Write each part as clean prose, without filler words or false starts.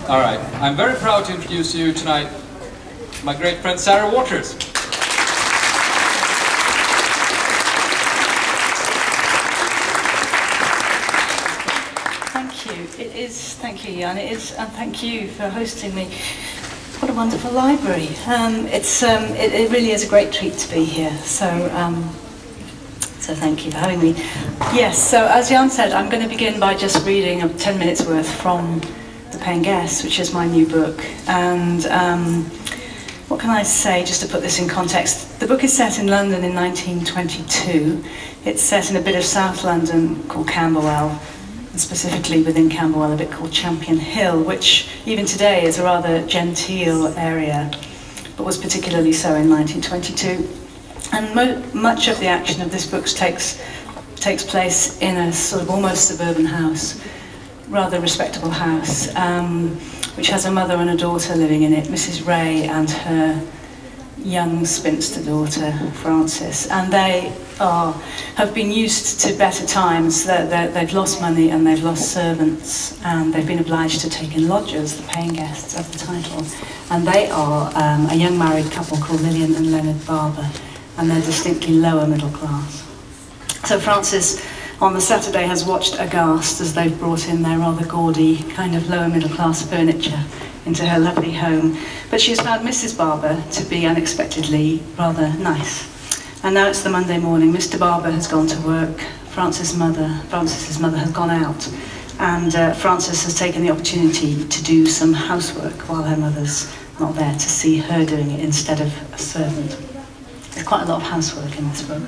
All right. I'm very proud to introduce you tonight, my great friend Sarah Waters. Thank you. It is. Thank you, Jan. It is, and thank you for hosting me. What a wonderful library. It really is a great treat to be here. So thank you for having me. Yes, so as Jan said, I'm going to begin by just reading 10 minutes worth from The Paying Guest, which is my new book. And what can I say, just to put this in context? The book is set in London in 1922. It's set in a bit of South London called Camberwell, and specifically within Camberwell a bit called Champion Hill, which even today is a rather genteel area, but was particularly so in 1922. And much of the action of this book takes place in a sort of almost suburban house, rather respectable house, which has a mother and a daughter living in it, Mrs. Ray and her young spinster daughter, Frances. And they have been used to better times. They've lost money and they've lost servants, and they've been obliged to take in lodgers, the paying guests of the title. And they are a young married couple called Lillian and Leonard Barber, and they're distinctly lower middle class. So Frances, on the Saturday, has watched aghast as they've brought in their rather gaudy, kind of lower middle class furniture into her lovely home. But she has found Mrs. Barber to be unexpectedly rather nice. And now it's the Monday morning. Mr. Barber has gone to work. Frances's mother has gone out. And Frances has taken the opportunity to do some housework while her mother's not there, to see her doing it instead of a servant. There's quite a lot of housework in this book.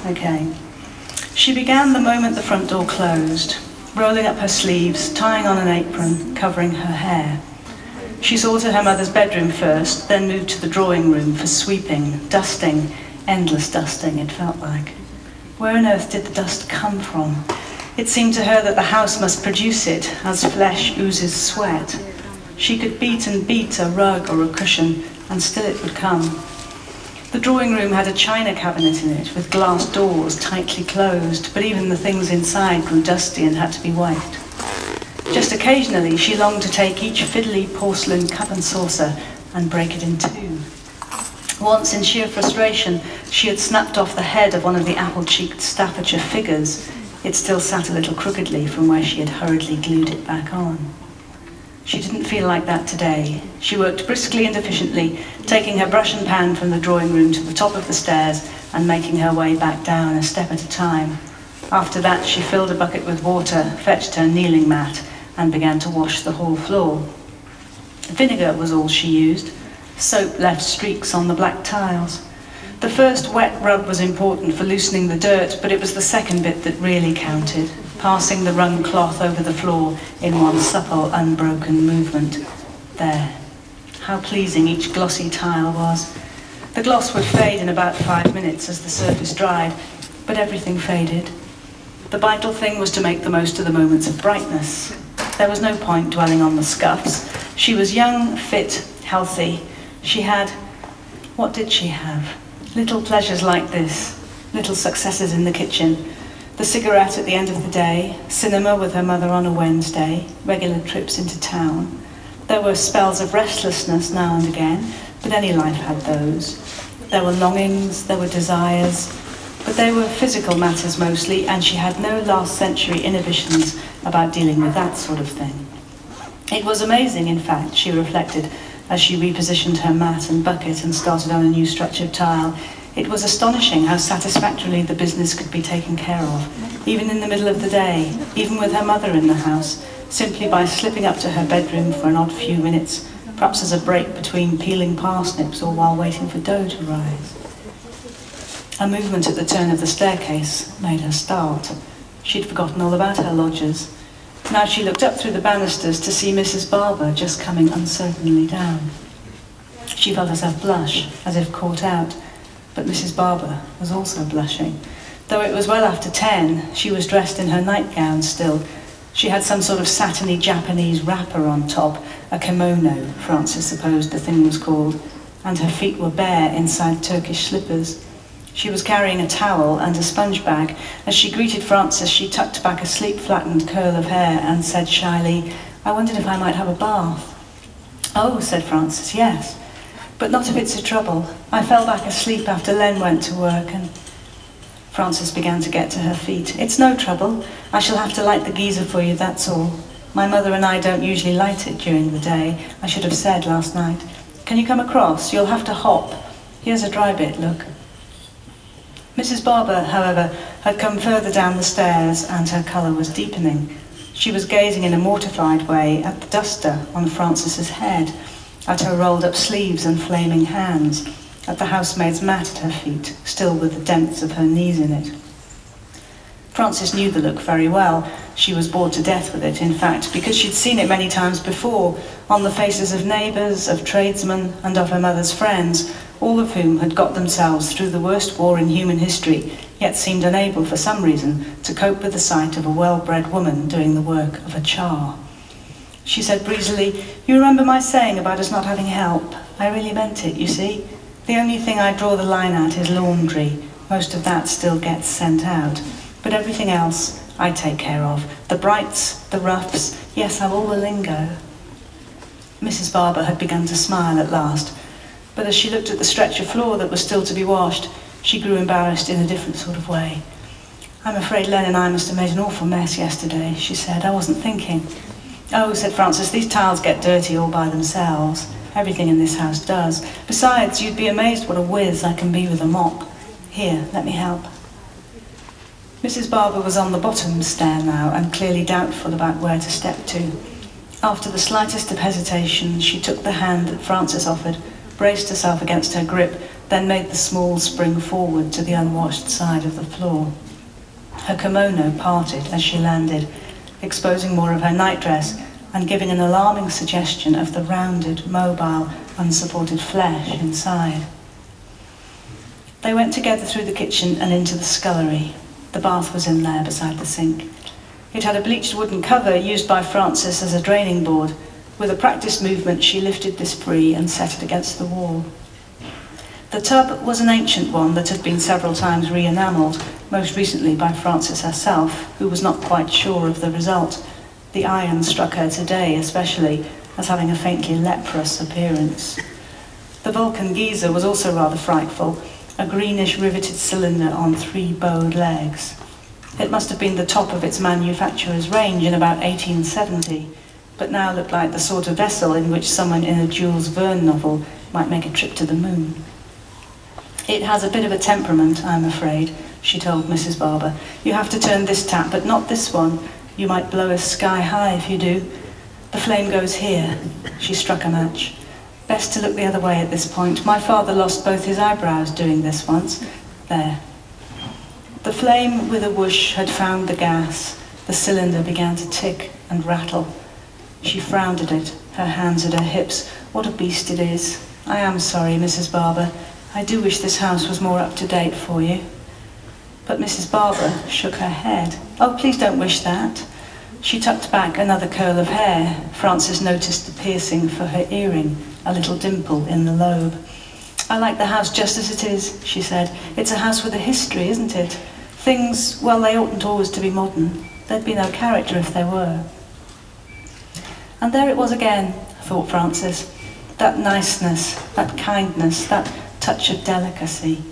Okay. She began the moment the front door closed, rolling up her sleeves, tying on an apron, covering her hair. She saw to her mother's bedroom first, then moved to the drawing room for sweeping, dusting, endless dusting, it felt like. Where on earth did the dust come from? It seemed to her that the house must produce it, as flesh oozes sweat. She could beat and beat a rug or a cushion, and still it would come. The drawing room had a china cabinet in it, with glass doors tightly closed, but even the things inside grew dusty and had to be wiped. Just occasionally, she longed to take each fiddly porcelain cup and saucer and break it in two. Once, in sheer frustration, she had snapped off the head of one of the apple-cheeked Staffordshire figures. It still sat a little crookedly from where she had hurriedly glued it back on. She didn't feel like that today. She worked briskly and efficiently, taking her brush and pan from the drawing room to the top of the stairs and making her way back down a step at a time. After that, she filled a bucket with water, fetched her kneeling mat, and began to wash the hall floor. Vinegar was all she used. Soap left streaks on the black tiles. The first wet rub was important for loosening the dirt, but it was the second bit that really counted, passing the wrung cloth over the floor in one supple, unbroken movement. There. How pleasing each glossy tile was. The gloss would fade in about 5 minutes as the surface dried, but everything faded. The vital thing was to make the most of the moments of brightness. There was no point dwelling on the scuffs. She was young, fit, healthy. She had... what did she have? Little pleasures like this, little successes in the kitchen, the cigarette at the end of the day, cinema with her mother on a Wednesday, regular trips into town. There were spells of restlessness now and again, but any life had those. There were longings, there were desires, but they were physical matters mostly, and she had no last century inhibitions about dealing with that sort of thing. It was amazing, in fact, she reflected, as she repositioned her mat and bucket and started on a new structured tile. It was astonishing how satisfactorily the business could be taken care of, even in the middle of the day, even with her mother in the house, simply by slipping up to her bedroom for an odd few minutes, perhaps as a break between peeling parsnips or while waiting for dough to rise. A movement at the turn of the staircase made her start. She'd forgotten all about her lodgers. Now she looked up through the banisters to see Mrs. Barber just coming uncertainly down. She felt herself blush, as if caught out, but Mrs. Barber was also blushing. Though it was well after 10, she was dressed in her nightgown still. She had some sort of satiny Japanese wrapper on top, a kimono, Frances supposed the thing was called, and her feet were bare inside Turkish slippers. She was carrying a towel and a sponge bag. As she greeted Frances, she tucked back a sleep-flattened curl of hair and said shyly, I wondered if I might have a bath. Oh, said Frances, yes, but not if it's a trouble. I fell back asleep after Len went to work and... Frances began to get to her feet. It's no trouble. I shall have to light the geyser for you, that's all. My mother and I don't usually light it during the day. I should have said last night. Can you come across? You'll have to hop. Here's a dry bit, look. Mrs. Barber, however, had come further down the stairs and her colour was deepening. She was gazing in a mortified way at the duster on Frances's head, at her rolled-up sleeves and flaming hands, at the housemaid's mat at her feet, still with the dents of her knees in it. Frances knew the look very well. She was bored to death with it, in fact, because she'd seen it many times before, on the faces of neighbours, of tradesmen, and of her mother's friends, all of whom had got themselves through the worst war in human history, yet seemed unable, for some reason, to cope with the sight of a well-bred woman doing the work of a char. She said breezily, "You remember my saying about us not having help? I really meant it, you see. The only thing I draw the line at is laundry. Most of that still gets sent out. But everything else I take care of. The brights, the roughs, yes, I've all the lingo." Mrs. Barber had begun to smile at last, but as she looked at the stretcher floor that was still to be washed, she grew embarrassed in a different sort of way. "I'm afraid Len and I must have made an awful mess yesterday," she said. "I wasn't thinking." "Oh," said Frances, "these tiles get dirty all by themselves. Everything in this house does. Besides, you'd be amazed what a whiz I can be with a mop. Here, let me help." Mrs. Barber was on the bottom stair now and clearly doubtful about where to step to. After the slightest of hesitation, she took the hand that Frances offered, braced herself against her grip, then made the small spring forward to the unwashed side of the floor. Her kimono parted as she landed, exposing more of her nightdress and giving an alarming suggestion of the rounded, mobile, unsupported flesh inside. They went together through the kitchen and into the scullery. The bath was in there beside the sink. It had a bleached wooden cover used by Frances as a draining board. With a practiced movement, she lifted this free and set it against the wall. The tub was an ancient one that had been several times re-enamelled, most recently by Frances herself, who was not quite sure of the result. The iron struck her today, especially, as having a faintly leprous appearance. The Vulcan geyser was also rather frightful, a greenish riveted cylinder on 3 bowed legs. It must have been the top of its manufacturer's range in about 1870, but now looked like the sort of vessel in which someone in a Jules Verne novel might make a trip to the moon. "It has a bit of a temperament, I'm afraid," she told Mrs. Barber. "You have to turn this tap, but not this one. You might blow us sky high if you do. The flame goes here." She struck a match. "Best to look the other way at this point. My father lost both his eyebrows doing this once. There." The flame with a whoosh had found the gas. The cylinder began to tick and rattle. She frowned at it, her hands at her hips. "What a beast it is. I am sorry, Mrs. Barber. I do wish this house was more up to date for you." But Mrs. Barber shook her head. "Oh, please don't wish that." She tucked back another curl of hair. Frances noticed the piercing for her earring, a little dimple in the lobe. "I like the house just as it is," she said. "It's a house with a history, isn't it? Things, well, they oughtn't always to be modern. There'd be no character if they were." And there it was again, thought Frances. That niceness, that kindness, that touch of delicacy.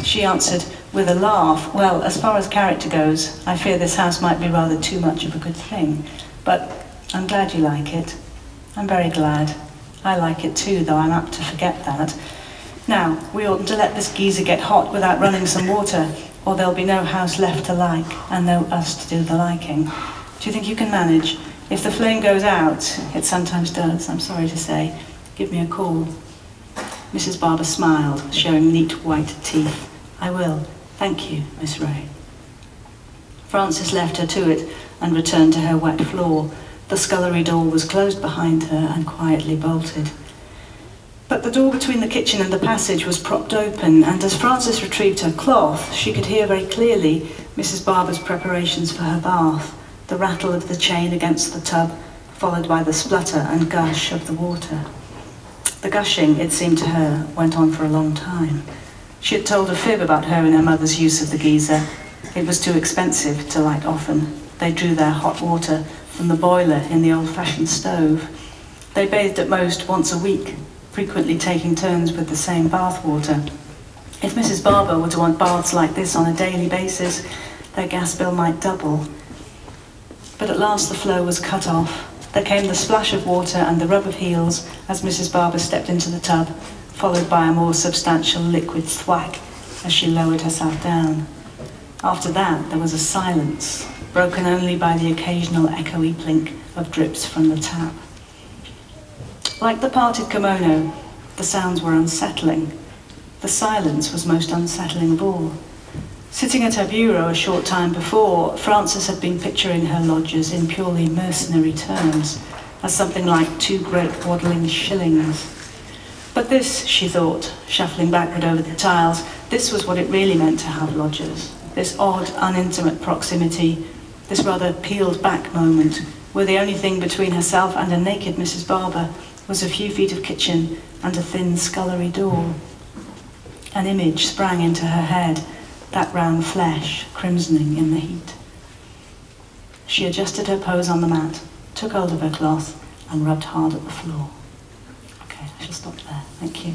She answered with a laugh, "Well, as far as character goes, I fear this house might be rather too much of a good thing. But I'm glad you like it. I'm very glad. I like it too, though I'm apt to forget that. Now, we oughtn't to let this geyser get hot without running some water, or there'll be no house left to like, and no us to do the liking. Do you think you can manage? If the flame goes out, it sometimes does, I'm sorry to say, give me a call." Mrs. Barber smiled, showing neat white teeth. "I will. Thank you, Miss Ray." Frances left her to it and returned to her wet floor. The scullery door was closed behind her and quietly bolted. But the door between the kitchen and the passage was propped open, and as Frances retrieved her cloth, she could hear very clearly Mrs. Barber's preparations for her bath, the rattle of the chain against the tub, followed by the splutter and gush of the water. The gushing, it seemed to her, went on for a long time. She had told a fib about her and her mother's use of the geyser. It was too expensive to light often. They drew their hot water from the boiler in the old-fashioned stove. They bathed at most once a week, frequently taking turns with the same bath water. If Mrs. Barber were to want baths like this on a daily basis, their gas bill might double. But at last the flow was cut off. There came the splash of water and the rub of heels as Mrs. Barber stepped into the tub, followed by a more substantial liquid thwack as she lowered herself down. After that, there was a silence, broken only by the occasional echoey plink of drips from the tap. Like the parted kimono, the sounds were unsettling. The silence was most unsettling of all. Sitting at her bureau a short time before, Frances had been picturing her lodgers in purely mercenary terms, as something like 2 great waddling shillings. But this, she thought, shuffling backward over the tiles, this was what it really meant to have lodgers. This odd, unintimate proximity, this rather peeled-back moment, where the only thing between herself and a naked Mrs. Barber was a few feet of kitchen and a thin scullery door. An image sprang into her head, that round flesh crimsoning in the heat. She adjusted her pose on the mat, took hold of her cloth, and rubbed hard at the floor. Okay, I shall stop there. Thank you.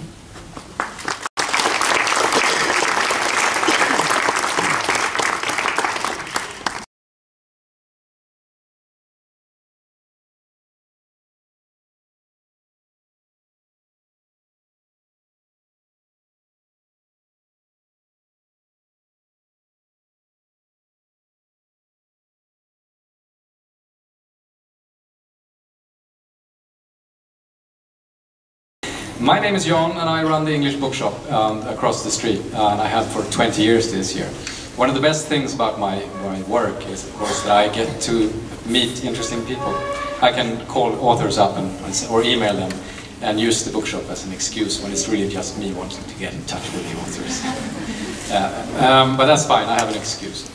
My name is Jan and I run the English bookshop across the street, and I have for 20 years this year. One of the best things about my work is, of course, that I get to meet interesting people. I can call authors up or email them and use the bookshop as an excuse when it's really just me wanting to get in touch with the authors. But that's fine, I have an excuse.